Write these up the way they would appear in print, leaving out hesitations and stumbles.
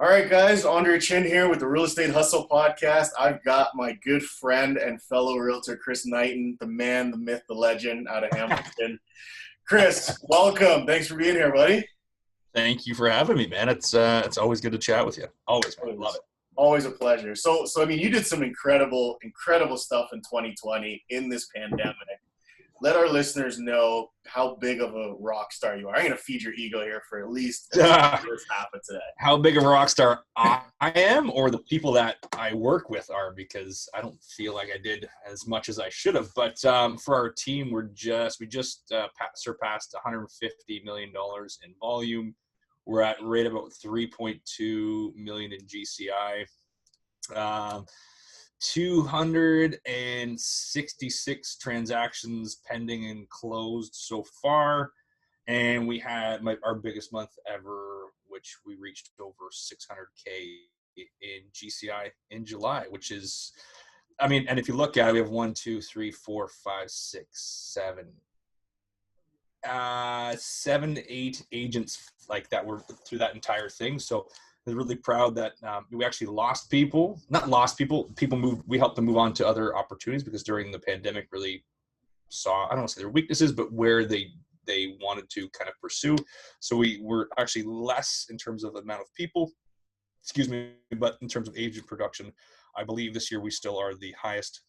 All right, guys, Andre Chin here with the Real Estate Hustle Podcast. I've got my good friend and fellow realtor, Chris Knighton, the man, the myth, the legend out of Hamilton. Chris, welcome. Thanks for being here, buddy. Thank you for having me, man. It's always good to chat with you. Always, man. Love it. Always a pleasure. So I mean, you did some incredible stuff in 2020 in this pandemic. Let our listeners know how big of a rock star you are. I'm going to feed your ego here for at least the first half of today. How big of a rock star I am, or the people that I work with are, because I don't feel like I did as much as I should have. But for our team, we just surpassed $150 million in volume. We're at right about 3.2 million in GCI. 266 transactions pending and closed so far, and we had our biggest month ever, which we reached over 600K in GCI in July, which is, I mean, and if you look at it, we have 7, 8 agents like that were through that entire thing. So I'm really proud that we actually people moved. We helped them move on to other opportunities because during the pandemic really saw, I don't want to say their weaknesses, but where they wanted to kind of pursue. So we were actually less in terms of the amount of people, but in terms of agent production, I believe this year we still are the highest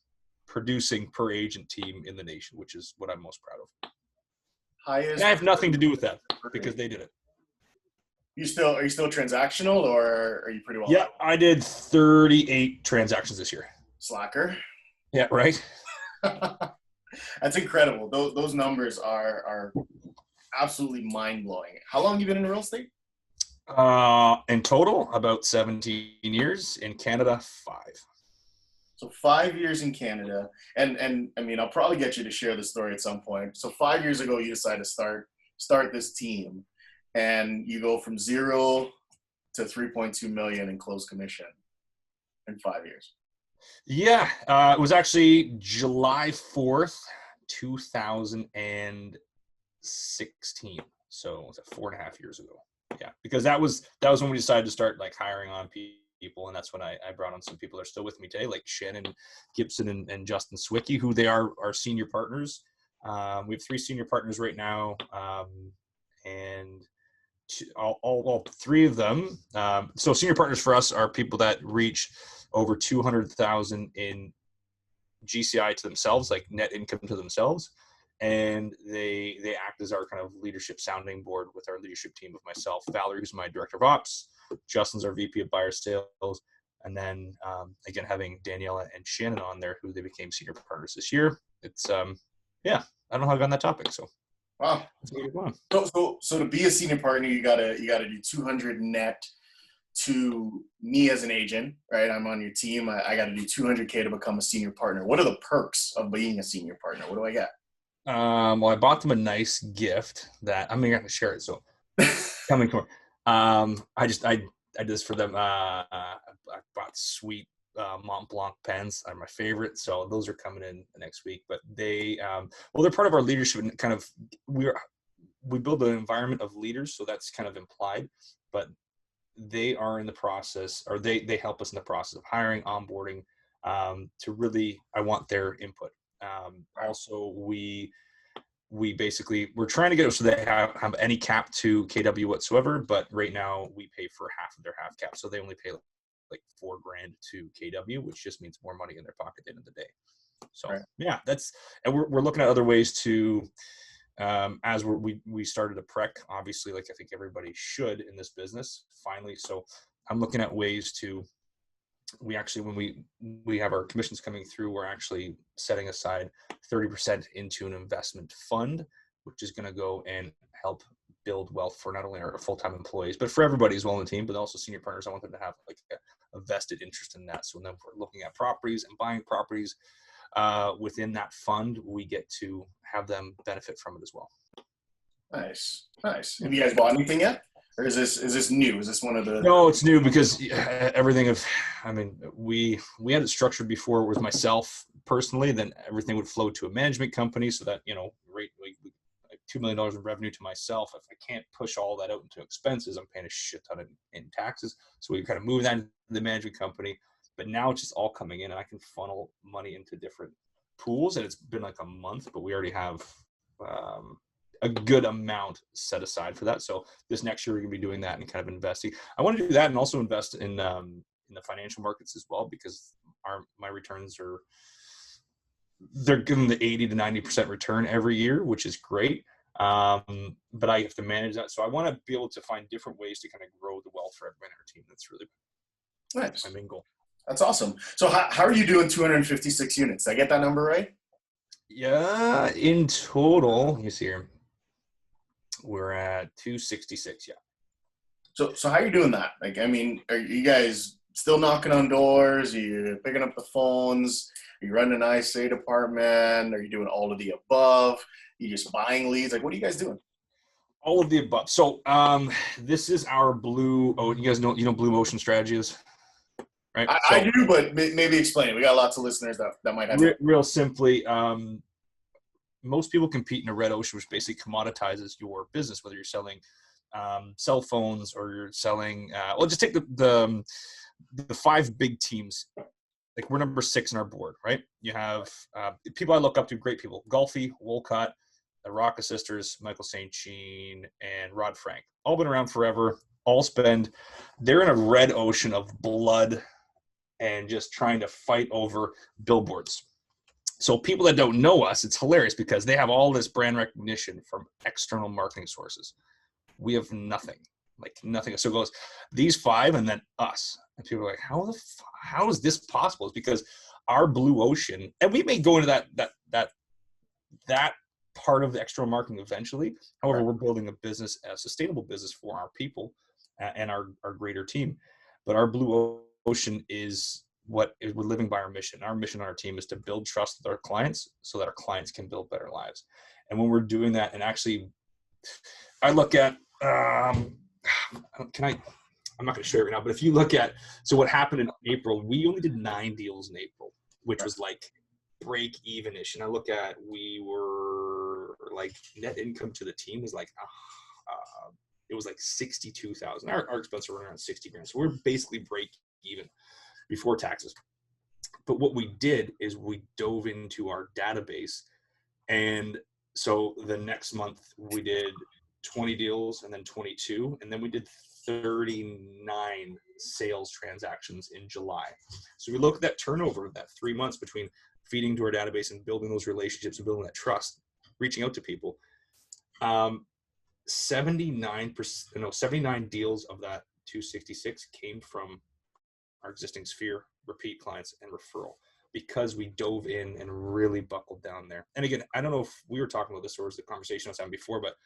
producing per agent team in the nation, which is what I'm most proud of. And I have nothing to do with that because they did it. Are you still transactional, or are you pretty well? Yeah, I did 38 transactions this year. Slacker. Yeah, right. That's incredible. Those numbers are absolutely mind-blowing. How long have you been in real estate? In total, about 17 years. In Canada, 5. So 5 years in Canada. And I mean, I'll probably get you to share the story at some point. So 5 years ago, you decided to start this team. And you go from 0 to 3.2 million in closed commission in 5 years. Yeah, it was actually July 4th, 2016. So was it 4.5 years ago? Yeah, because that was when we decided to start like hiring on people, and that's when I brought on some people that are still with me today, like Shannon Gibson and Justin Swicky, who they are our senior partners. We have 3 senior partners right now, and all 3 of them. So senior partners for us are people that reach over 200,000 in GCI to themselves, like net income to themselves. And they act as our kind of leadership sounding board with our leadership team of myself, Valerie, who's my director of ops, Justin's our VP of buyer sales. And then again, having Daniela and Shannon on there, who they became senior partners this year. It's, yeah, I don't know how I got on that topic. So. Wow. So to be a senior partner, you gotta do 200 net to me as an agent, right? I'm on your team. I got to do 200K to become a senior partner. What are the perks of being a senior partner? What do I get? Well, I bought them a nice gift that I'm going to share it. So coming for, I did this for them. I bought sweet Mont Blanc pens are my favorite, so those are coming in next week. But they're part of our leadership, and kind of we build an environment of leaders, so that's kind of implied. But they are in the process, or they help us in the process of hiring, onboarding, to really, I want their input. Also, we're trying to get it so they have any cap to KW whatsoever, but right now we pay for half of their half cap, so they only pay like $4,000 to KW, which just means more money in their pocket at the end of the day. So right. Yeah, and we're looking at other ways to, as we started a prec, obviously, like I think everybody should in this business finally. So I'm looking at ways to, we actually, when we have our commissions coming through, we're actually setting aside 30% into an investment fund, which is going to go and help build wealth for not only our full-time employees, but for everybody as well in the team, but also senior partners. I want them to have like a vested interest in that. So then we're looking at properties and buying properties within that fund, we get to have them benefit from it as well. Nice. Have you guys bought anything yet? Or is this new? Is this one of the? No, it's new because we had it structured before with myself personally, then everything would flow to a management company so that, $2 million in revenue to myself. If I can't push all that out into expenses, I'm paying a shit ton in taxes. So we kind of moved that into the management company. But now it's just all coming in, and I can funnel money into different pools. And it's been like a month, but we already have a good amount set aside for that. So this next year we're gonna be doing that and kind of investing. I want to do that and also invest in the financial markets as well, because my returns they're giving the 80 to 90% return every year, which is great. But I have to manage that. So I want to be able to find different ways to kind of grow the wealth for everyone in our team. That's really Nice. my main goal. That's awesome. So how are you doing 256 units? Did I get that number right? Yeah, in total, you see here, we're at 266. Yeah. So how are you doing that? Like, I mean, are you guys still knocking on doors? Are you picking up the phones? Are you running an ISA department? Are you doing all of the above? Are you just buying leads? Like, what are you guys doing? All of the above. So this is our blue. Oh, you guys know Blue Ocean strategy is, right? I do, but maybe explain it. We got lots of listeners that might have real simply. Most people compete in a red ocean, which basically commoditizes your business, whether you're selling cell phones or you're selling. Well, just take the 5 big teams. Like, we're number 6 in our board, right? You have people I look up to, great people: Golfy, Wolcott, the Rocca sisters, Michael St. Jean, and Rod Frank. All been around forever. They're in a red ocean of blood and just trying to fight over billboards. So people that don't know us, it's hilarious because they have all this brand recognition from external marketing sources. We have nothing, like nothing. So it goes these 5 and then us. And people are like, how is this possible? It's because our blue ocean, and we may go into that part of the external marketing eventually. However, Right. We're building a sustainable business for our people and our greater team. But our blue ocean is we're living by our mission. Our mission on our team is to build trust with our clients so that our clients can build better lives. And when we're doing that, and actually, I look at, I'm not going to show you right now, but if you look at, so what happened in April, we only did 9 deals in April, which was like break even-ish. And I look at, we were like, net income to the team was like, it was like 62,000. Our expenses were around 60 grand. So we're basically break even before taxes. But what we did is we dove into our database. And so the next month we did 20 deals and then 22. And then we did 39 sales transactions in July. So we look at that turnover of that 3 months between feeding to our database and building those relationships and building that trust, reaching out to people. 79 deals of that 266 came from our existing sphere, repeat clients, and referral, because we dove in and really buckled down there. And again, I don't know if we were talking about this or was the conversation I was having before, but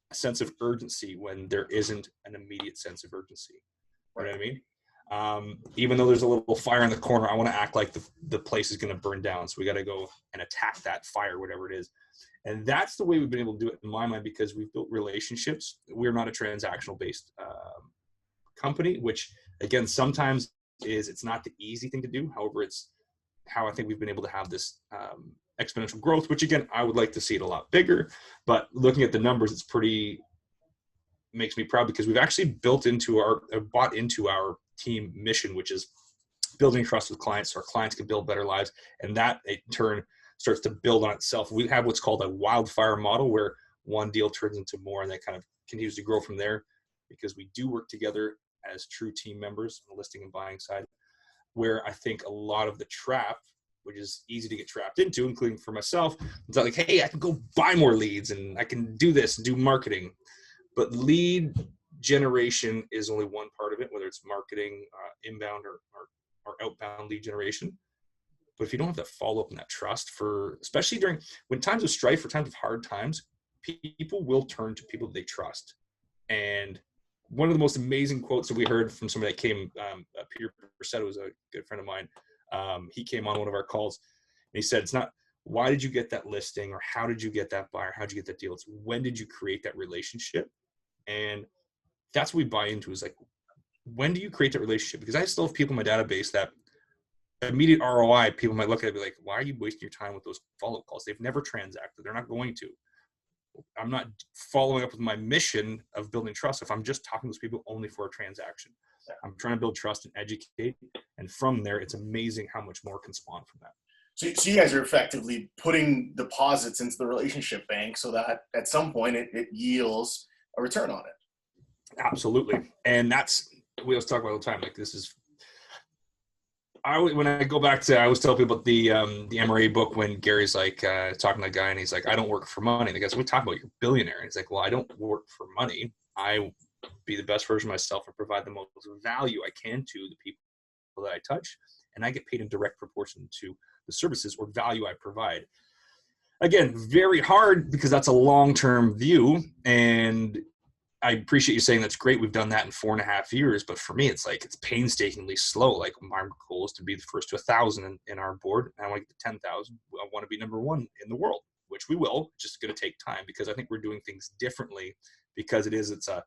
a sense of urgency when there isn't an immediate sense of urgency. You know what I mean? Even though there's a little fire in the corner, I want to act like the place is going to burn down. So we got to go and attack that fire, whatever it is. And that's the way we've been able to do it in my mind, because we've built relationships. We're not a transactional based company, which again, sometimes it's not the easy thing to do. However, it's how I think we've been able to have this exponential growth, which again, I would like to see it a lot bigger, but looking at the numbers, makes me proud, because we've actually bought into our team mission, which is building trust with clients so our clients can build better lives. And that in turn starts to build on itself. We have what's called a wildfire model, where one deal turns into more, and that kind of continues to grow from there, because we do work together as true team members on the listing and buying side, where I think a lot of the trap, which is easy to get trapped into, including for myself, it's like, hey, I can go buy more leads and I can do this and do marketing. But lead generation is only one part of it, whether it's marketing, inbound or outbound lead generation. But if you don't have that follow-up and that trust, especially when times of strife or times of hard times, people will turn to people they trust. And one of the most amazing quotes that we heard from somebody that came, Peter Persetto was a good friend of mine. He came on one of our calls and he said, it's not, why did you get that listing, or how did you get that buyer? How did you get that deal? It's when did you create that relationship? And that's what we buy into, is like, when do you create that relationship? Because I still have people in my database that immediate ROI, people might look at it and be like, why are you wasting your time with those follow-up calls? They've never transacted. They're not going to. I'm not following up with my mission of building trust if I'm just talking to those people only for a transaction. I'm trying to build trust and educate. And from there, it's amazing how much more can spawn from that. So you guys are effectively putting deposits into the relationship bank so that at some point it yields a return on it. Absolutely. And that's, we always talk about all the time. Like this is, when I go back to, I always tell people about the MRA book when Gary's like talking to that guy and he's like, I don't work for money. And the guy's, we talk about you're a billionaire. And he's like, well, I don't work for money. I be the best version of myself and provide the most value I can to the people that I touch. And I get paid in direct proportion to the services or value I provide. Again, very hard because that's a long-term view. And I appreciate you saying that's great. We've done that in 4.5 years, but for me, it's like, it's painstakingly slow. Like my goal is to be the first to 1,000 in our board. And I want to get to 10,000. I want to be number one in the world, which we will, just going to take time because I think we're doing things differently because it's a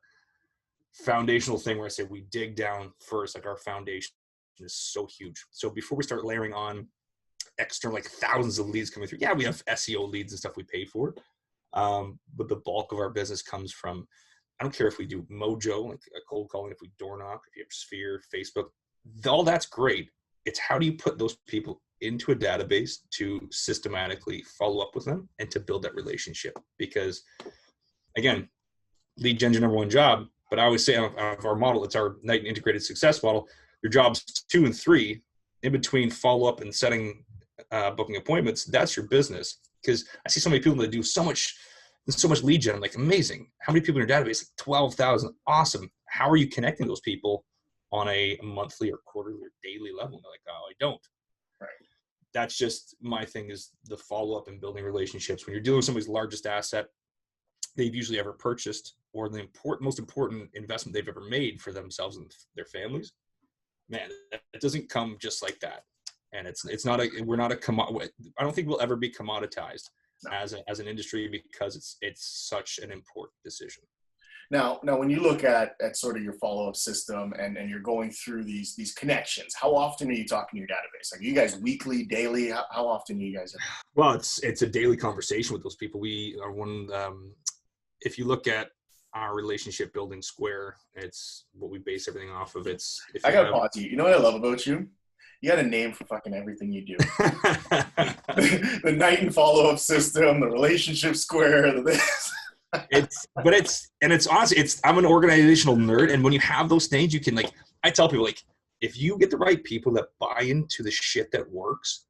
foundational thing where I say we dig down first. Like our foundation is so huge. So before we start layering on external, like thousands of leads coming through, yeah, we have SEO leads and stuff we pay for. But the bulk of our business comes from, I don't care if we do Mojo, like a cold calling, if we door knock, if you have Sphere, Facebook, all that's great. It's how do you put those people into a database to systematically follow up with them and to build that relationship? Because again, lead gen's your number one job, but I always say of our model, it's our Knighton integrated success model. Your job's 2 and 3 in between follow up and setting, booking appointments. That's your business. Because I see so many people that do so much lead gen. I'm like, amazing. How many people in your database? Like 12,000. Awesome. How are you connecting those people on a monthly or quarterly or daily level? And they're like, oh, I don't. Right. That's just my thing is the follow up and building relationships. When you're dealing with somebody's largest asset they've usually ever purchased or the most important investment they've ever made for themselves and their families, man, it doesn't come just like that. And we're not I don't think we'll ever be commoditized as an industry because it's such an important decision. Now, when you look at sort of your follow-up system and you're going through these connections, how often are you talking to your database? Like, are you guys weekly, daily? How often are you guys? Well, it's a daily conversation with those people. We are one. If you look at our relationship building square, it's what we base everything off of. I gotta pause you. You know what I love about you? You got a name for fucking everything you do. The Knighton follow-up system, the relationship square, it's honestly, I'm an organizational nerd. And when you have those things, you can I tell people if you get the right people that buy into the shit that works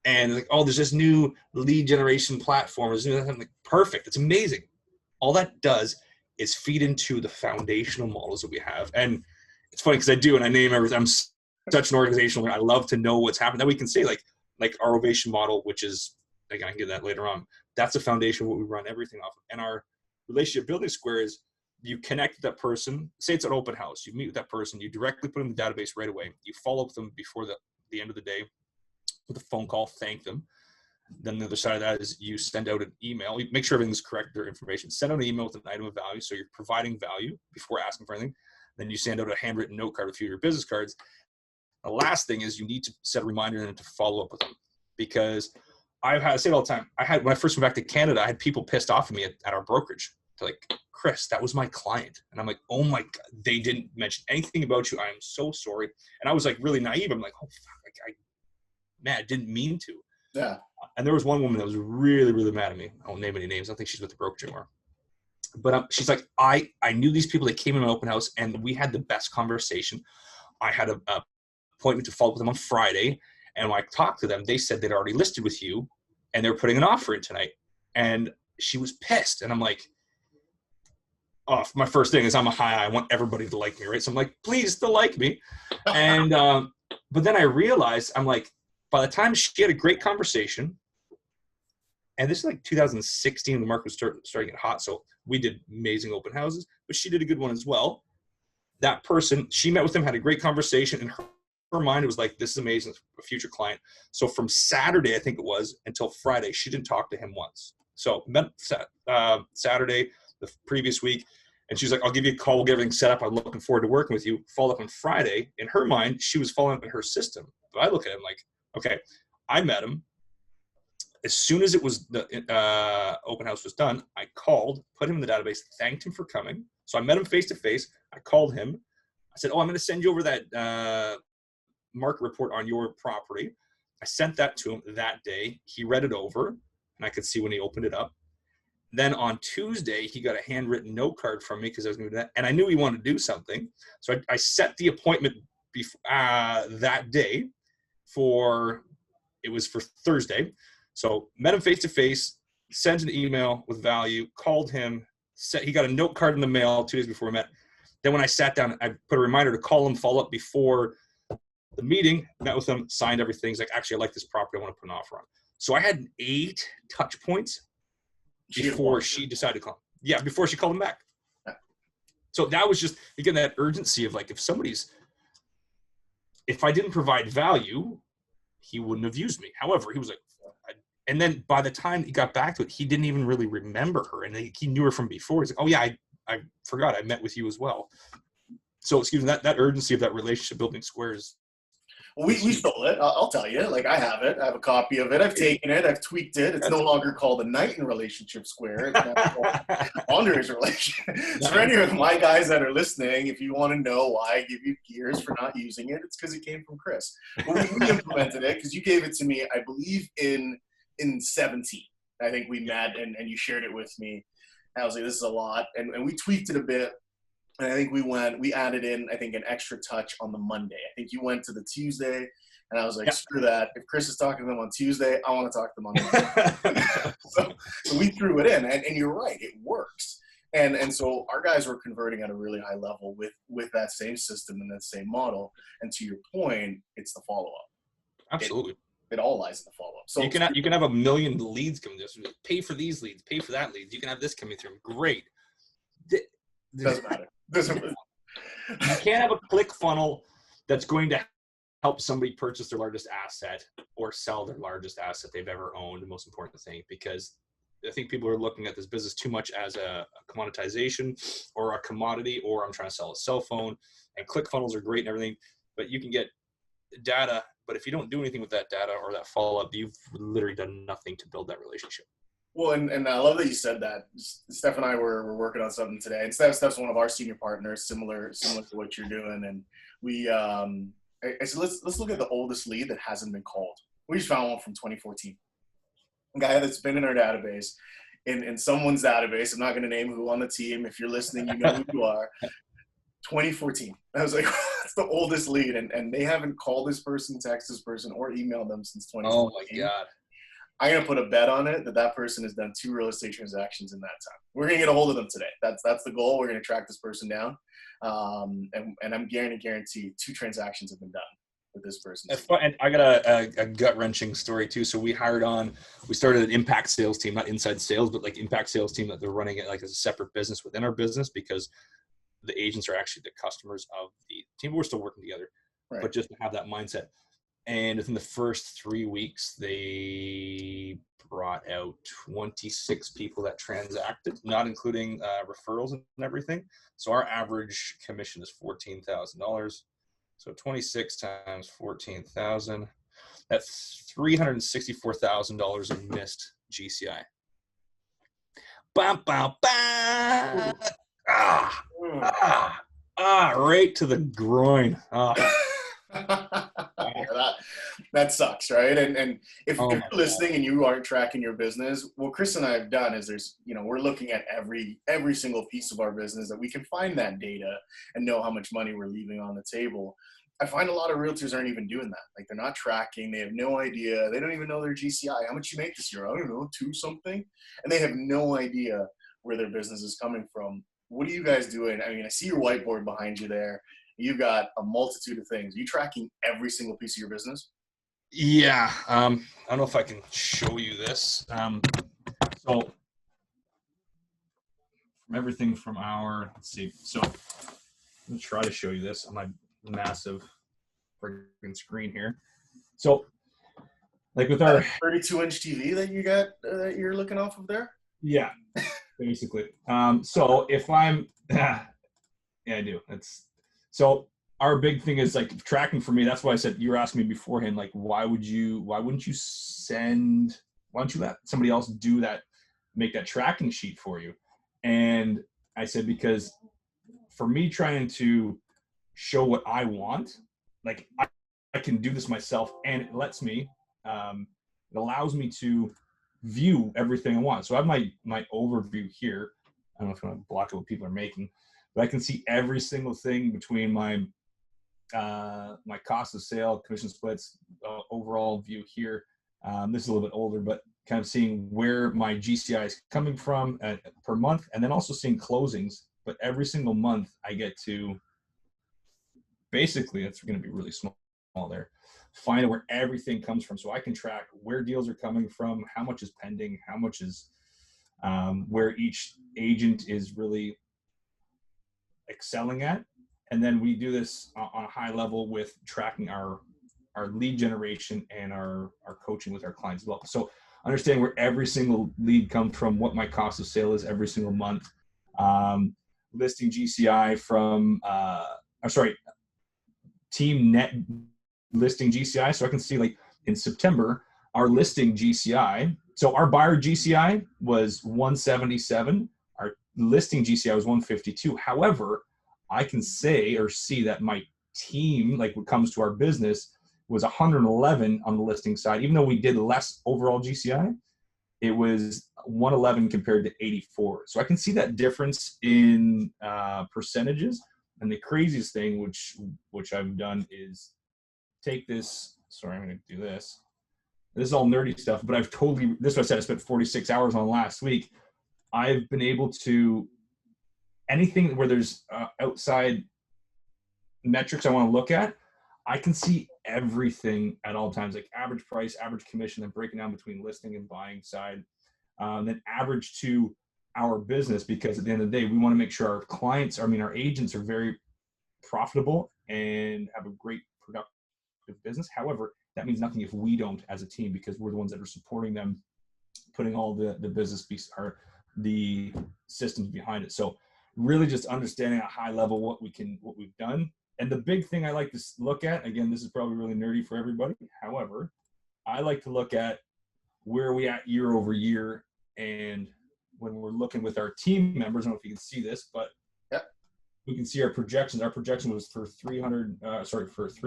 and there's this new lead generation platform, I'm like, perfect. It's amazing. All that does is feed into the foundational models that we have. And it's funny because I do, and I name everything. I'm such an organizational nerd. I love to know what's happening. Then we can say like our ovation model, which is, I can get that later on. That's the foundation of what we run everything off of. And our relationship building square is you connect with that person. Say it's an open house. You meet with that person. You directly put them in the database right away. You follow up with them before the end of the day with a phone call, thank them. Then the other side of that is you send out an email. You make sure everything's correct, their information. Send out an email with an item of value. So you're providing value before asking for anything. Then you send out a handwritten note card with a few of your business cards. The last thing is you need to set a reminder and to follow up with them. Because I say it all the time. When I first went back to Canada, I had people pissed off at me at our brokerage. They're like, Chris, that was my client. And I'm like, oh my God, they didn't mention anything about you. I am so sorry. And I was really naive. I'm like, oh fuck, I didn't mean to. Yeah. And there was one woman that was really, really mad at me. I won't name any names. I don't think she's with the brokerage anymore. But she's like, I knew these people. They came in my open house and we had the best conversation. I had an appointment to follow up with them on Friday. And when I talked to them, they said they'd already listed with you and they were putting an offer in tonight. And she was pissed. And I'm like, oh, my first thing is I want everybody to like me, right? So I'm like, please still like me. And but then I realized, I'm like, by the time she had a great conversation, and this is 2016, the market was starting to get hot. So we did amazing open houses, but she did a good one as well. That person, she met with them, had a great conversation, and her mind, it was like, this is amazing, a future client. So from Saturday, I think it was, until Friday, she didn't talk to him once. So met Saturday, the previous week, and she's like, I'll give you a call, we'll get everything set up. I'm looking forward to working with you. Follow up on Friday. In her mind, she was following up in her system. But I look at him like, okay, I met him. as soon as it was the open house was done, I called, put him in the database, thanked him for coming. So I met him face to face. I called him. I said, "Oh, I'm going to send you over that market report on your property." I sent that to him that day. He read it over, and I could see when he opened it up. Then on Tuesday, he got a handwritten note card from me because I was going to do that, and I knew he wanted to do something. So I set the appointment that day it was for Thursday. So met him face to face, sent an email with value, called him, he got a note card in the mail 2 days before we met. Then when I sat down, I put a reminder to call him, follow up before the meeting, met with him, signed everything. He's like, "Actually, I like this property. I want to put an offer on." So I had 8 touch points before she decided to call him. Yeah, before she called him back. So that was just, again, that urgency of like, if I didn't provide value, he wouldn't have used me. However, he was like, and then by the time he got back to it, he didn't even really remember her. And he knew her from before. He's like, "Oh yeah, I forgot I met with you as well." So excuse me, that urgency of that relationship building squares. Well, we stole it. I'll tell you. Like, I have it. I have a copy of it. I've taken it. I've tweaked it. It's no longer called the Knighton relationship square. It's now called Andre's relationship. So for any of my guys that are listening, if you want to know why I give you gears for not using it, it's because it came from Chris. But we implemented it because you gave it to me, I believe, in 17. I think we met and you shared it with me. And I was like, this is a lot. And we tweaked it a bit. And I think we added in, I think, an extra touch on the Monday. I think you went to the Tuesday, and I was like, screw that. If Chris is talking to them on Tuesday, I want to talk to them on Monday. so we threw it in, and you're right, it works. And so our guys were converting at a really high level with that same system and that same model. And to your point, it's the follow-up. Absolutely. It all lies in the follow-up. So you can have a million leads coming to us. Pay for these leads, pay for that leads. You can have this coming through. Great. Doesn't matter. You can't have a click funnel that's going to help somebody purchase their largest asset or sell their largest asset they've ever owned, the most important thing, because I think people are looking at this business too much as a commoditization or a commodity, or I'm trying to sell a cell phone. And click funnels are great and everything, but you can get data, but if you don't do anything with that data or that follow-up, you've literally done nothing to build that relationship. Well, and I love that you said that. Steph and I were working on something today, and Steph's one of our senior partners, similar to what you're doing. And we, I said, let's look at the oldest lead that hasn't been called. We just found one from 2014. A guy that's been in our database, in someone's database. I'm not going to name who on the team. If you're listening, you know who you are. 2014. I was like, that's the oldest lead, and they haven't called this person, texted this person, or emailed them since 2014. Oh my God. I'm going to put a bet on it that person has done 2 real estate transactions in that time. We're going to get a hold of them today. That's the goal. We're going to track this person down. And I'm guarantee 2 transactions have been done with this person. And I got a gut-wrenching story too. So we started an impact sales team, not inside sales, but like impact sales team that they're running it like as a separate business within our business, because the agents are actually the customers of the team. We're still working together, right. But just to have that mindset. And within the first 3 weeks, they brought out 26 people that transacted, not including referrals and everything. So our average commission is $14,000. So 26 times 14,000, that's $364,000 in missed GCI. Bam, bam, bam. Right to the groin. Yeah, that sucks, right? And if you're listening and you aren't tracking your business, what Chris and I have done is we're looking at every single piece of our business that we can find that data and know how much money we're leaving on the table. I find a lot of realtors aren't even doing that. Like, they're not tracking. They have no idea. They don't even know their GCI. How much you make this year? I don't know, 2 something. And they have no idea where their business is coming from. What are you guys doing? I mean, I see your whiteboard behind you there. You've got a multitude of things. Are you tracking every single piece of your business? Yeah. I don't know if I can show you this. So from everything from let's see. So I'm going to try to show you this on my massive freaking screen here. So like with our 32-inch TV that you got, that you're looking off of there? Yeah, basically. So if I'm, yeah, I do. So our big thing is like tracking for me. That's why I said, you were asking me beforehand, like, why wouldn't you send why don't you let somebody else do that, make that tracking sheet for you? And I said, because for me trying to show what I want, like I can do this myself, and it lets me, it allows me to view everything I want. So I have my overview here. I don't know if I want to block it what people are making, but I can see every single thing between my cost of sale, commission splits, overall view here. This is a little bit older, but kind of seeing where my GCI is coming from per month, and then also seeing closings. But every single month I get to, basically, it's going to be really small there, find out where everything comes from, so I can track where deals are coming from, how much is pending, how much is where each agent is really excelling at. And then we do this on a high level with tracking our lead generation and our coaching with our clients as well. So understanding where every single lead comes from, what my cost of sale is every single month, listing GCI from, team net listing GCI. So I can see, like, in September, our listing GCI. So our buyer GCI was 177. Our listing GCI was 152. However, I can say or see that my team, like what comes to our business, was 111 on the listing side. Even though we did less overall GCI, it was 111 compared to 84. So I can see that difference in percentages. And the craziest thing, which I've done, is take this. Sorry, I'm going to do this. This is all nerdy stuff, but I've totally, this is what I said, I spent 46 hours on last week. I've been able to, anything where there's outside metrics I want to look at, I can see everything at all times, like average price, average commission, then breaking down between listing and buying side, then average to our business, because at the end of the day, we want to make sure our clients, our agents are very profitable and have a great productive business. However, that means nothing if we don't as a team, because we're the ones that are supporting them, putting all the business or the systems behind it. So really just understanding at a high level what we've done. And the big thing I like to look at, again, this is probably really nerdy for everybody. However, I like to look at where are we at year over year. And when we're looking with our team members, I don't know if you can see this, but yep, we can see our projections. Our projection was for 3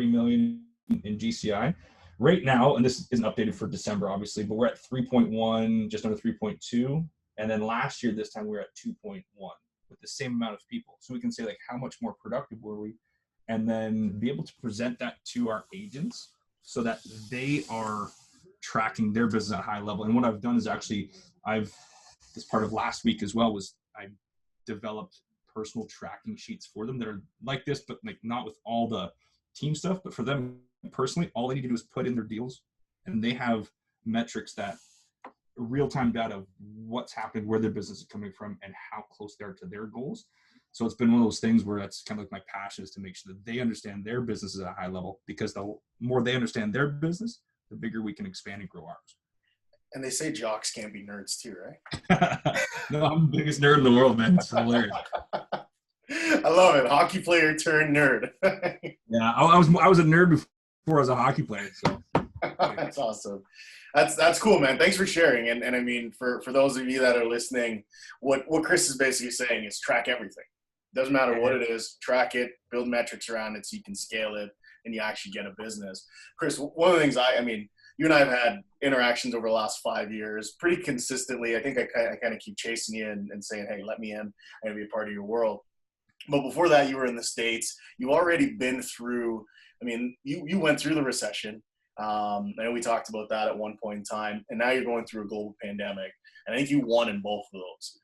million in GCI. Right now, and this isn't updated for December, obviously, but we're at 3.1, just under 3.2. And then last year, this time we were at 2.1 with the same amount of people. So we can say, like, how much more productive were we? And then be able to present that to our agents so that they are tracking their business at a high level. And what I've done is actually, this part of last week as well, was I developed personal tracking sheets for them that are like this, but like not with all the team stuff, but for them personally, all they need to do is put in their deals, and they have metrics, that real-time data of what's happening, where their business is coming from, and how close they are to their goals. So it's been one of those things where that's kind of like my passion, is to make sure that they understand their business at a high level, because the more they understand their business, the bigger we can expand and grow ours. And they say jocks can't be nerds too, right? No, I'm the biggest nerd in the world, man. It's hilarious. I love it. Hockey player turned nerd. Yeah, I was a nerd before I was a hockey player. So that's awesome. That's cool, man. Thanks for sharing. And I mean, for those of you that are listening, what Chris is basically saying is track everything. Doesn't matter what it is, track it, build metrics around it so you can scale it and you actually get a business. Chris, one of the things you and I have had interactions over the last 5 years pretty consistently. I think I kind of keep chasing you and saying, hey, let me in. I'm going to be a part of your world. But before that, you were in the States. You've already been through, you went through the recession. I know we talked about that at one point in time. And now you're going through a global pandemic. And I think you won in both of those.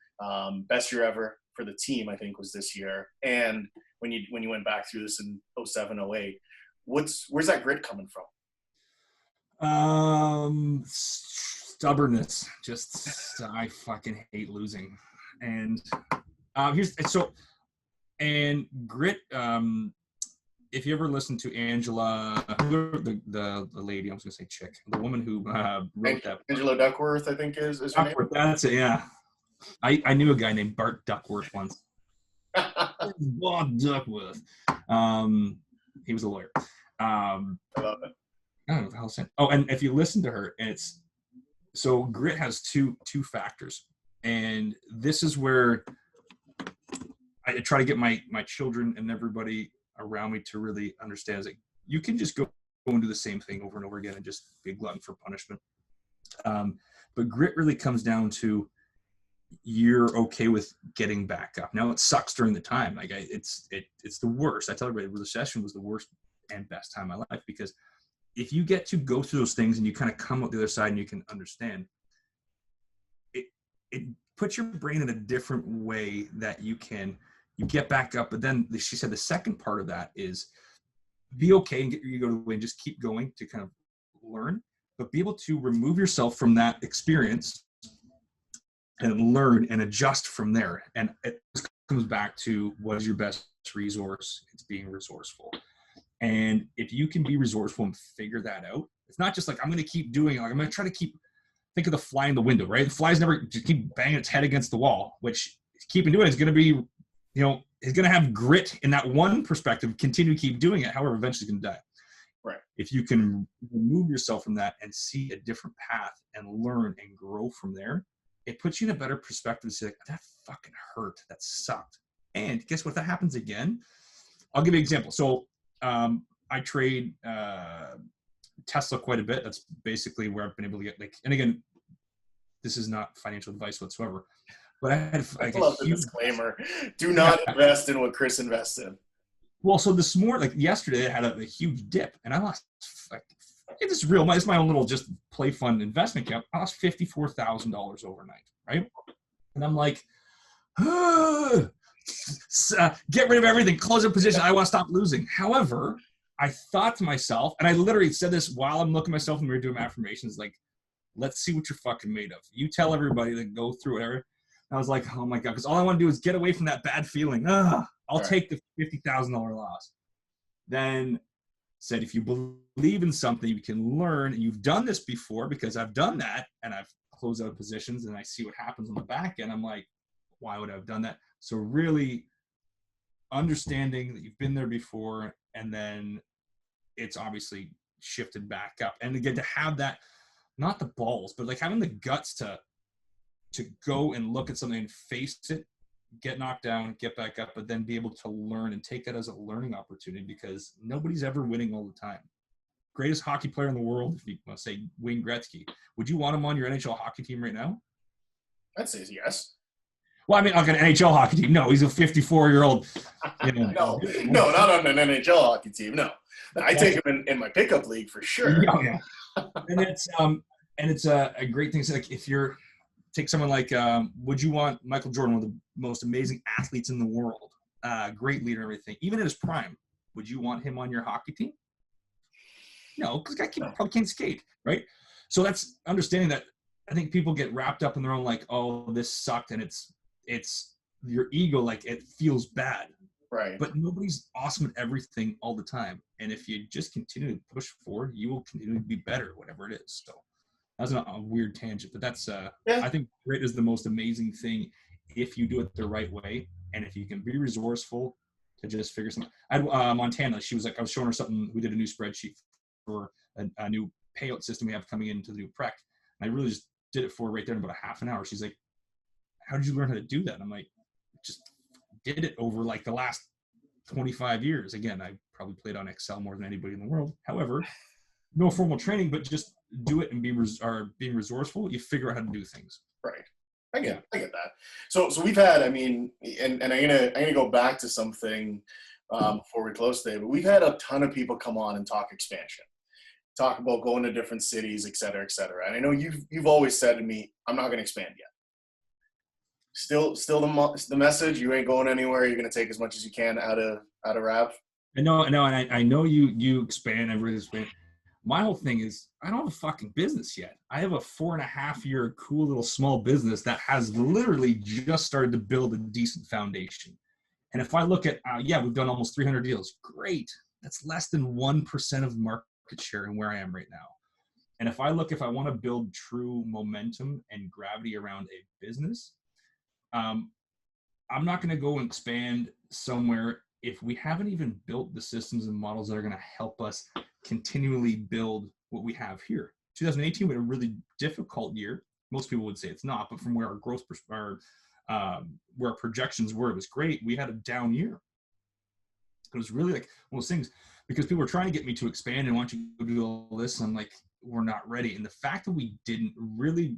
Best year ever for the team, I think, was this year. And when you went back through this in 07, 08, where's that grit coming from? Stubbornness. Just I fucking hate losing. And and grit. If you ever listen to Angela, the lady, I was gonna say chick, the woman who wrote that. Angela Duckworth, I think is her name. That's it. Yeah, I knew a guy named Bart Duckworth once. Bob Duckworth. He was a lawyer. I love it. I don't know what the hell saying. Oh, and if you listen to her, and it's So grit has two factors, and this is where I try to get my children and everybody around me to really understand is that you can just go and do the same thing over and over again and just be a glutton for punishment. But grit really comes down to you're okay with getting back up. Now it sucks during the time. Like it's the worst. I tell everybody the recession was the worst and best time of my life, because if you get to go through those things and you kind of come out the other side and you can understand, it puts your brain in a different way that you get back up. But then she said the second part of that is be okay and get your ego away and just keep going to kind of learn, but be able to remove yourself from that experience and learn and adjust from there. And it comes back to what is your best resource? It's being resourceful. And if you can be resourceful and figure that out, it's not just like, I'm going to keep doing, like, I'm going to try to think of the fly in the window, right? The fly's never just keep banging its head against the wall, which keeping doing it is going to be, is going to have grit in that one perspective, continue to keep doing it. However, eventually it's going to die. Right. If you can remove yourself from that and see a different path and learn and grow from there, it puts you in a better perspective to say, like, that fucking hurt. That sucked. And guess what? If that happens again, I'll give you an example. So I trade Tesla quite a bit. That's basically where I've been able to get, like, and again, this is not financial advice whatsoever, but I had like I love the disclaimer. Do not invest in what Chris invested. Well, so this morning, like yesterday, I had a huge dip, and I lost, like, this is real. It's my own little just play fund investment account. I lost $54,000 overnight, right? And I'm like, get rid of everything, close a position. I want to stop losing. However, I thought to myself, and I literally said this while I'm looking at myself and we were doing affirmations, like, let's see what you're fucking made of. You tell everybody to go through whatever. I was like, oh my God, because all I want to do is get away from that bad feeling. I'll take the $50,000 loss. Then said, if you believe in something, you can learn. And you've done this before, because I've done that and I've closed out positions and I see what happens on the back end. I'm like, why would I have done that? So really understanding that you've been there before, and then it's obviously shifted back up. And again, to have that, not the balls, but like having the guts to go and look at something and face it, get knocked down, get back up, but then be able to learn and take that as a learning opportunity, because nobody's ever winning all the time. Greatest hockey player in the world, if you want to say Wayne Gretzky, would you want him on your NHL hockey team right now? I'd say yes. Well, I mean, like an NHL hockey team. No, he's a 54-year-old. No, not on an NHL hockey team. No, I take him in my pickup league for sure. Oh, yeah. And it's a great thing. So, like, if you're take someone like, would you want Michael Jordan, one of the most amazing athletes in the world, great leader and everything, even in his prime, would you want him on your hockey team? No, because the guy probably can't skate, right? So that's understanding that. I think people get wrapped up in their own, like, oh, this sucked, and it's your ego, like, it feels bad. Right. But nobody's awesome at everything all the time. And if you just continue to push forward, you will continue to be better, whatever it is. So that's a weird tangent, but that's I think grit is the most amazing thing if you do it the right way, and if you can be resourceful to just figure something. I had Montana. She was like, I was showing her something. We did a new spreadsheet for a new payout system we have coming into the new prec, and I really just did it for her right there in about a half an hour. She's like, how did you learn how to do that? And I'm like, just did it over like the last 25 years. Again, I probably played on Excel more than anybody in the world. However, no formal training, but just do it and being resourceful. You figure out how to do things. Right. I get that. So we've had, I mean, and I'm gonna go back to something before we close today, but we've had a ton of people come on and talk expansion, talk about going to different cities, et cetera, et cetera. And I know you've always said to me, I'm not gonna expand yet. Still the message, you ain't going anywhere. You're gonna take as much as you can out of RAV. I know, and I know you expand. I really expand. My whole thing is, I don't have a fucking business yet. I have a 4.5-year cool little small business that has literally just started to build a decent foundation. And if I look at, we've done almost 300 deals. Great. That's less than 1% of market share in where I am right now. And if I want to build true momentum and gravity around a business, I'm not going to go and expand somewhere if we haven't even built the systems and models that are going to help us continually build what we have here. 2018 we had a really difficult year. Most people would say it's not, but from where our growth, where our projections were, it was great. We had a down year. It was really like one of those things, because people were trying to get me to expand and want you to do all this. And I'm like, we're not ready. And the fact that we didn't really,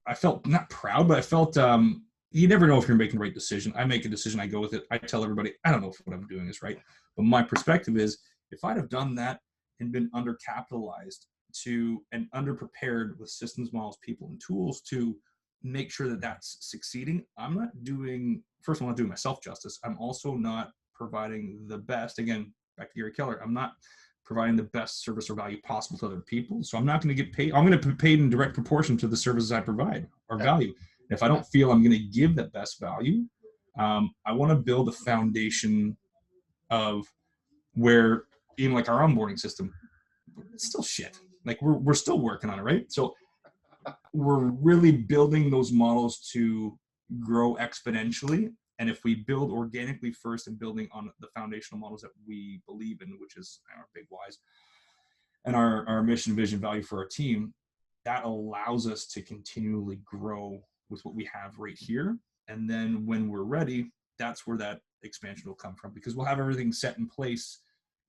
I felt not proud, but I felt, you never know if you're making the right decision. I make a decision, I go with it. I tell everybody, I don't know if what I'm doing is right. But my perspective is, if I'd have done that and been undercapitalized and underprepared with systems, models, people, and tools to make sure that that's succeeding, I'm not doing, first of all, I'm not doing myself justice. I'm also not providing the best, again, back to Gary Keller, I'm not providing the best service or value possible to other people. So I'm not going to get paid. I'm going to be paid in direct proportion to the services I provide or value. If I don't feel I'm going to give the best value, I want to build a foundation of where, even like our onboarding system, it's still shit. Like we're still working on it, right? So we're really building those models to grow exponentially. And if we build organically first and building on the foundational models that we believe in, which is our big whys and our mission, vision, value for our team, that allows us to continually grow with what we have right here. And then when we're ready, that's where that expansion will come from, because we'll have everything set in place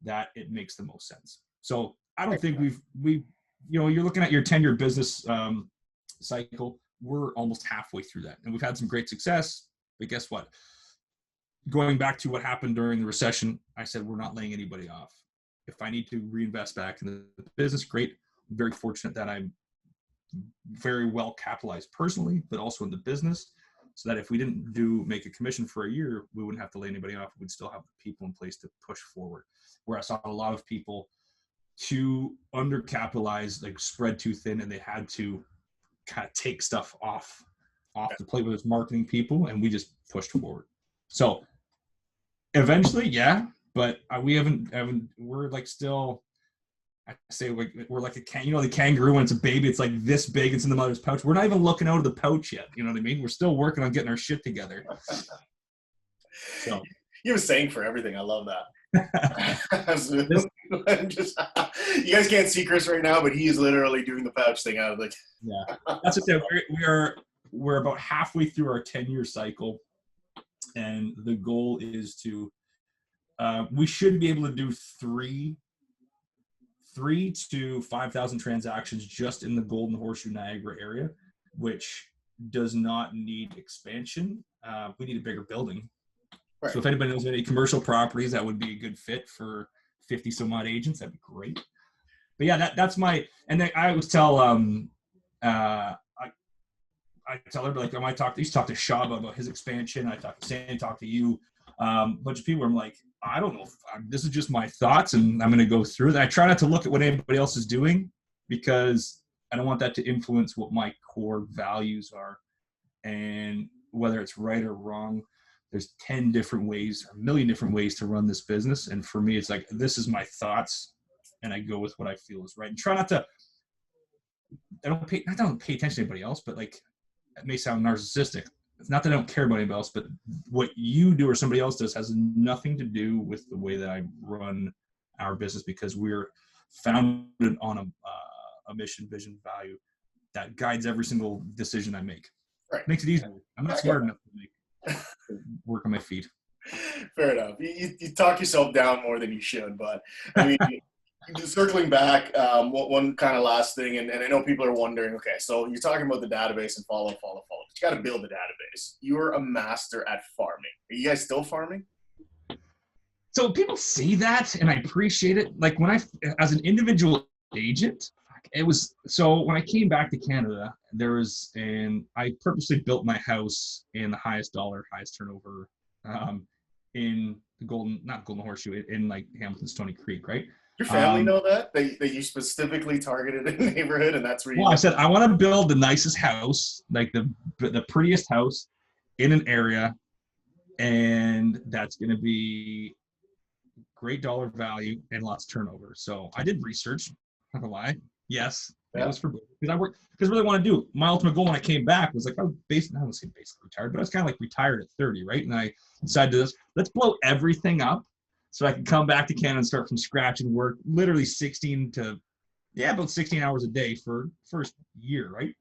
that it makes the most sense. So I don't think we've you're looking at your 10-year business cycle. We're almost halfway through that. And we've had some great success. But guess what? Going back to what happened during the recession, I said, we're not laying anybody off. If I need to reinvest back in the business, great. I'm very fortunate that I'm very well capitalized personally, but also in the business, so that if we didn't make a commission for a year, we wouldn't have to lay anybody off. We'd still have the people in place to push forward. Where I saw a lot of people too undercapitalized, like spread too thin, and they had to kind of take stuff off the plate with its marketing people, and we just pushed forward. So eventually, yeah, but we haven't we're like still, I say, like we're like the kangaroo when it's a baby, it's like this big, it's in the mother's pouch. We're not even looking out of the pouch yet. You know what I mean? We're still working on getting our shit together. So you have a saying for everything. I love that. You guys can't see Chris right now, but he is literally doing the pouch thing out of the. Yeah, that's it. We're about halfway through our 10-year cycle, and the goal is to we should be able to do 3 to 5,000 transactions just in the Golden Horseshoe Niagara area, which does not need expansion. We need a bigger building. Right. So if anybody knows any commercial properties that would be a good fit for 50 some odd agents, that'd be great. But yeah, that's my, and then I always tell I tell everybody, like, I used to talk to Shaba about his expansion. I talk to Sandy, talk to you, a bunch of people. I'm like, I don't know if this is just my thoughts, and I'm going to go through that. I try not to look at what anybody else is doing, because I don't want that to influence what my core values are. And whether it's right or wrong, there's 10 different ways, a million different ways to run this business. And for me, it's like, this is my thoughts, and I go with what I feel is right. And try not to, I don't pay attention to anybody else, but like, it may sound narcissistic. It's not that I don't care about anybody else, but what you do or somebody else does has nothing to do with the way that I run our business, because we're founded on a mission, vision, value that guides every single decision I make. Right. Makes it easier. I'm not smart enough to work on my feet. Fair enough. You talk yourself down more than you should, but I mean, just circling back, one kind of last thing, and I know people are wondering, okay, so you're talking about the database and follow. But you got to build the database. You're a master at farming. Are you guys still farming? So people say that, and I appreciate it. Like as an individual agent, it was, so when I came back to Canada, I purposely built my house in the highest dollar, highest turnover, in the not Golden Horseshoe, in like Hamilton, Stony Creek, right? Your family know that you specifically targeted a neighborhood, and that's where you. Well, I said I want to build the nicest house, like the prettiest house in an area, and that's going to be great dollar value and lots of turnover. So I did research. Not gonna lie. Yes, yeah. It was because I really want to do. My ultimate goal when I came back was like, I wouldn't say basically retired, but I was kind of like retired at 30, right? And I decided to let's blow everything up, so I can come back to Canada and start from scratch and work literally 16 to Yeah, about 16 hours a day for first year, right?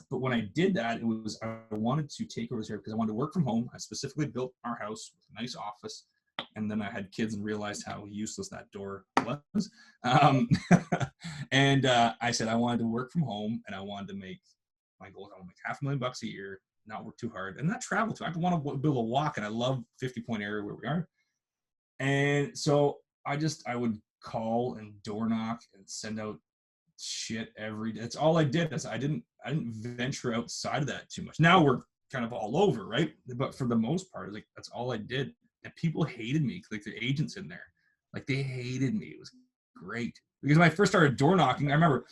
But when I did that, it was I wanted to take over this area because I wanted to work from home. I specifically built our house with a nice office, and then I had kids and realized how useless that door was. And I said I wanted to work from home, and I wanted to make my goal. I want to make $500,000 a year, not work too hard, and not travel too. I want to build a walk, and I love 50-point area where we are. And so I would call and door knock and send out shit every day. That's all I did. I didn't venture outside of that too much. Now we're kind of all over, right? But for the most part, like that's all I did. And people hated me, like the agents in there. Like they hated me. It was great. Because when I first started door knocking, I remember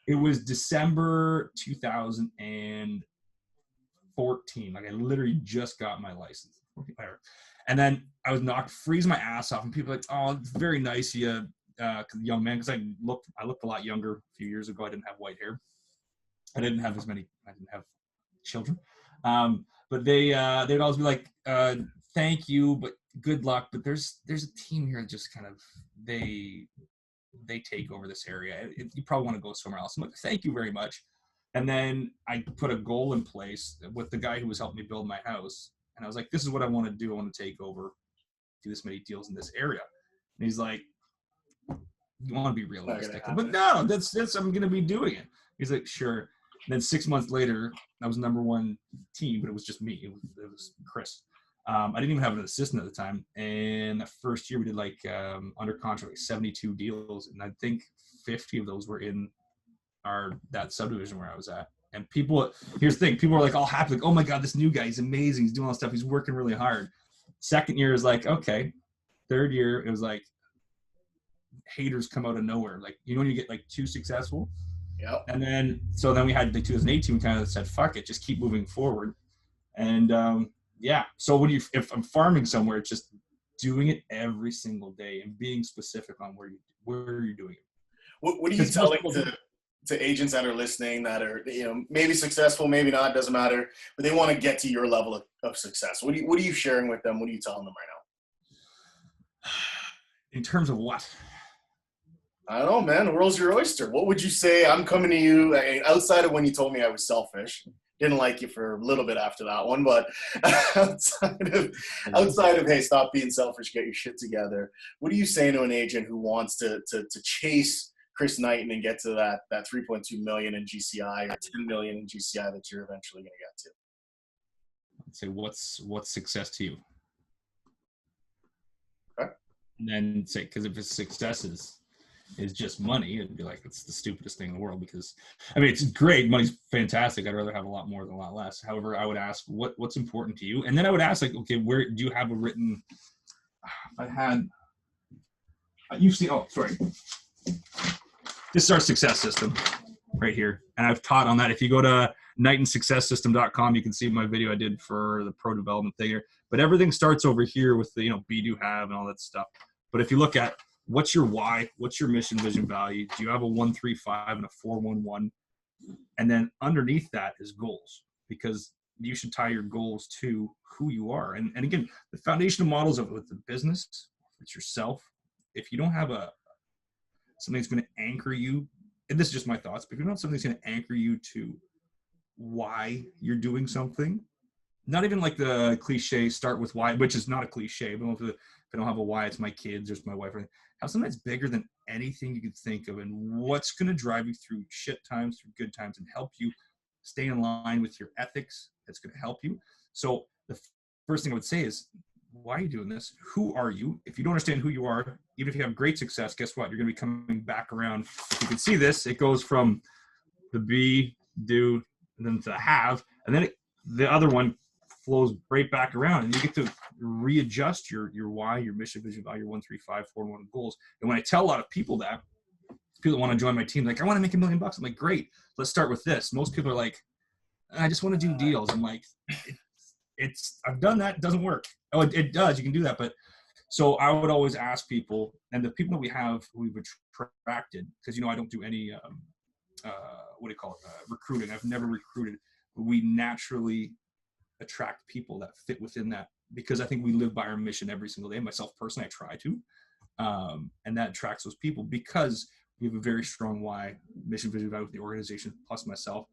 it was December 2014. Like I literally just got my license. And then I was freezing my ass off, and people were like, "Oh, it's very nice, you young man," because I looked a lot younger a few years ago. I didn't have white hair. I didn't have children. But they'd always be like, "Thank you, but good luck." But there's a team here that just kind of they take over this area. You probably want to go somewhere else. I'm like, "Thank you very much." And then I put a goal in place with the guy who was helping me build my house. And I was like, this is what I want to do. I want to take over, do this many deals in this area. And he's like, you want to be realistic. But no, that's I'm going to be doing it. He's like, sure. And then 6 months later, I was number one team, but it was just me. It was Chris. I didn't even have an assistant at the time. And the first year we did like under contract, like 72 deals. And I think 50 of those were in that subdivision where I was at. And here's the thing, people are like all happy, like, oh my God, this new guy, he's amazing. He's doing all this stuff. He's working really hard. Second year is like, okay. Third year, it was like haters come out of nowhere. Like, when you get like too successful. Yeah. And then we had the 2018 kind of said, fuck it, just keep moving forward. And yeah. So if I'm farming somewhere, it's just doing it every single day and being specific on where you're doing it. What are you telling to agents that are listening that are, maybe successful, maybe not, doesn't matter, but they want to get to your level of success? What are you sharing with them? What are you telling them right now? In terms of what? I don't know, man. The world's your oyster. What would you say? I'm coming to you outside of when you told me I was selfish. Didn't like you for a little bit after that one, but outside of hey, stop being selfish, get your shit together. What are you saying to an agent who wants to chase Chris Knighton and get to that 3.2 million in GCI or 10 million in GCI that you're eventually going to get to? I'd say what's success to you? Okay. And then say, because if it's success is just money, it'd be like, it's the stupidest thing in the world, because it's great, money's fantastic. I'd rather have a lot more than a lot less. However, I would ask what's important to you, and then I would ask like, okay, where do you have a written? You've seen. Oh, sorry. This is our success system right here. And I've taught on that. If you go to KnightonSuccessSystem.com, you can see my video I did for the pro development thing here. But everything starts over here with the, be, do, have, and all that stuff. But if you look at what's your why, what's your mission, vision, value, do you have a 135 and a 411? And then underneath that is goals, because you should tie your goals to who you are. And again, the foundational models of with the business, it's yourself. If you don't have something that's going to anchor you, and this is just my thoughts, but if you don't have something that's going to anchor you to why you're doing something, not even like the cliche start with why, which is not a cliche, but if I don't have a why, it's my kids, or it's my wife, have something that's bigger than anything you could think of, and what's going to drive you through shit times, through good times, and help you stay in line with your ethics. That's going to help you. So the first thing I would say is, why are you doing this? Who are you? If you don't understand who you are, even if you have great success, guess what? You're going to be coming back around. If you can see this, it goes from the be, do, and then to the have, and then the other one flows right back around, and you get to readjust your why, your mission, vision, value, your 1, 3, 5, 4, 1 goals. And when I tell a lot of people that, people that want to join my team, like, I want to make $1 million. I'm like, great, let's start with this. Most people are like, I just want to do deals. I'm like, I've done that. It doesn't work. Oh, it does. You can do that. But so I would always ask people, and the people that we've attracted, because, I don't do any, recruiting. I've never recruited. We naturally attract people that fit within that, because I think we live by our mission every single day. Myself personally, I try to. And that attracts those people because we have a very strong why, mission, vision, value with the organization, plus myself.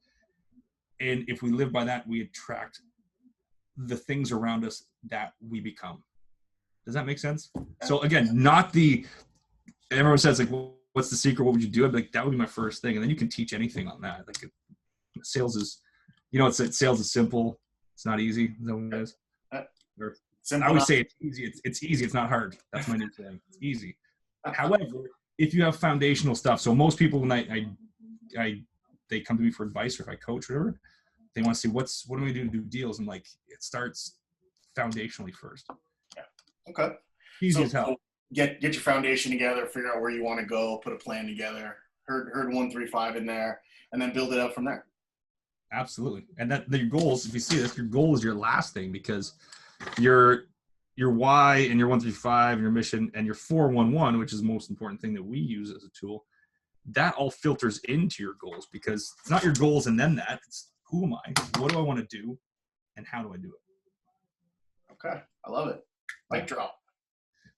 And if we live by that, we attract the things around us that we become. Does that make sense? So again, everyone says like, well, what's the secret? What would you do? I'd be like, that would be my first thing. And then you can teach anything on that. Like sales is, sales is simple. It's not easy. Is that what it is? I always say it's easy. It's easy. It's not hard. That's my new thing. It's easy. However, if you have foundational stuff, so most people when they come to me for advice, or if I coach or whatever, they want to see what do we do to do deals? I'm like, it starts foundationally first. Yeah. Okay. Easy as hell. Get your foundation together, figure out where you want to go, put a plan together, herd 135 in there, and then build it up from there. Absolutely. And that your goals, if you see this, your goal is your last thing, because your why and your 135 and your mission and your 411, which is the most important thing that we use as a tool, that all filters into your goals, because it's not your goals and then that. It's who am I? What do I want to do? And how do I do it? Okay. I love it. Mic drop.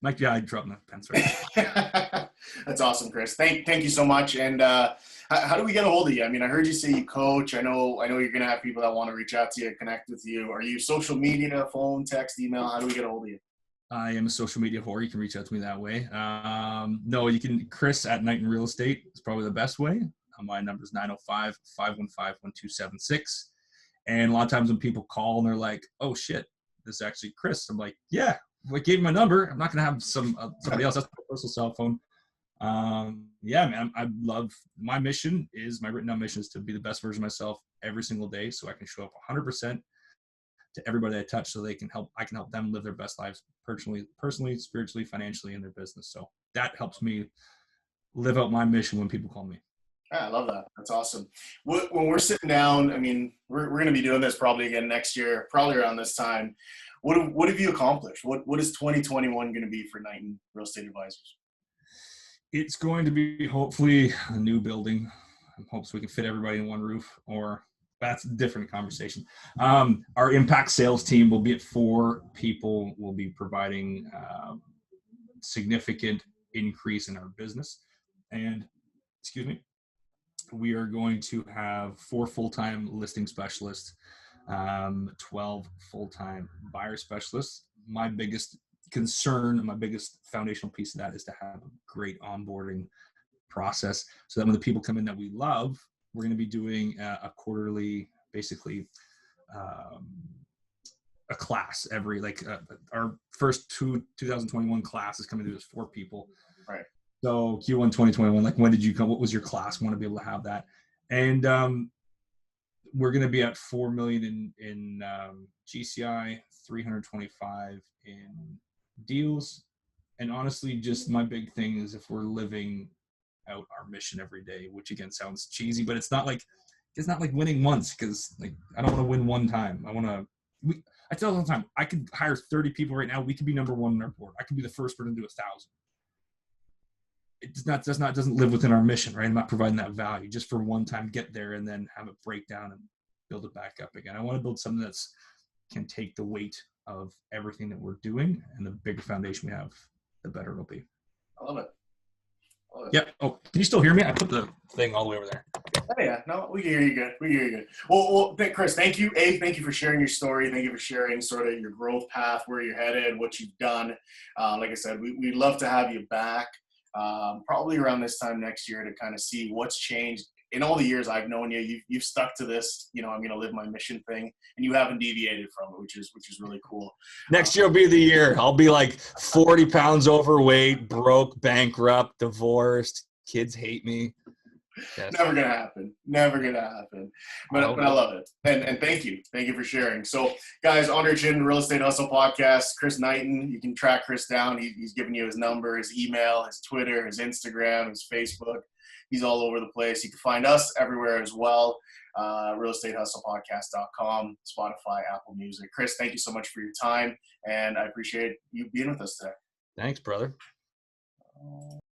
I dropped my pen. Sorry. That's awesome, Chris. Thank you so much. And how do we get a hold of you? I mean, I heard you say you coach. I know you're going to have people that want to reach out to you, connect with you. Are you social media, phone, text, email? How do we get a hold of you? I am a social media whore. You can reach out to me that way. No, you can. Chris at Knighton Real Estate is probably the best way. My number is 905-515-1276. And a lot of times when people call and they're like, oh shit, this is actually Chris. I'm like, yeah, I gave you my number. I'm not going to have somebody else. That's my personal cell phone. Yeah, man, I love my mission my written down mission is to be the best version of myself every single day, so I can show up 100% to everybody I touch, so I can help them live their best lives personally, spiritually, financially, in their business. So that helps me live out my mission when people call me. Yeah, I love that. That's awesome. When we're sitting down, I mean, we're going to be doing this probably again next year, probably around this time. What have you accomplished? What is 2021 going to be for Knighton Real Estate Advisors? It's going to be hopefully a new building. I hope so we can fit everybody in one roof, or that's a different conversation. Our impact sales team will be at 4 people. We'll be providing significant increase in our business. And, we are going to have 4 full-time listing specialists, 12 full-time buyer specialists. My biggest concern, my biggest foundational piece of that is to have a great onboarding process, so that when the people come in that we love, we're going to be doing a quarterly, basically a class every, our first 2021 class is coming to us 4 people. Right. So Q1 2021, like, when did you come? What was your class? We want to be able to have that. And we're going to be at 4 million in GCI, 325 in deals. And honestly, just my big thing is if we're living out our mission every day, which again sounds cheesy, but it's not like winning once, because like I don't want to win one time. I tell all the time, I could hire 30 people right now. We could be number 1 on our board. I could be the first person to do 1,000. It doesn't live within our mission, right? I'm not providing that value just for one time, get there and then have it break down and build it back up again. I want to build something that's can take the weight of everything that we're doing, and the bigger foundation we have, the better it'll be. I love it. Yeah. Oh, can you still hear me? I put the thing all the way over there. Oh, yeah. No, we can hear you good. Well, Chris, thank you. Thank you for sharing your story. Thank you for sharing sort of your growth path, where you're headed, what you've done. Like I said, we'd love to have you back. Probably around this time next year, to kind of see what's changed in all the years I've known you. You've stuck to this, I'm going to live my mission thing, and you haven't deviated from it, which is really cool. Next year will be the year. I'll be like 40 pounds overweight, broke, bankrupt, divorced. Kids hate me. Yes. Never gonna happen. But I love it. And thank you for sharing. So guys, on our Chin Real Estate Hustle podcast, Chris Knighton, you can track Chris down. He's giving you his number, his email, his Twitter, his Instagram, his Facebook. He's all over the place. You can find us everywhere as well. realestatehustlepodcast.com, Spotify, Apple Music. Chris, thank you so much for your time, and I appreciate you being with us today. Thanks, brother.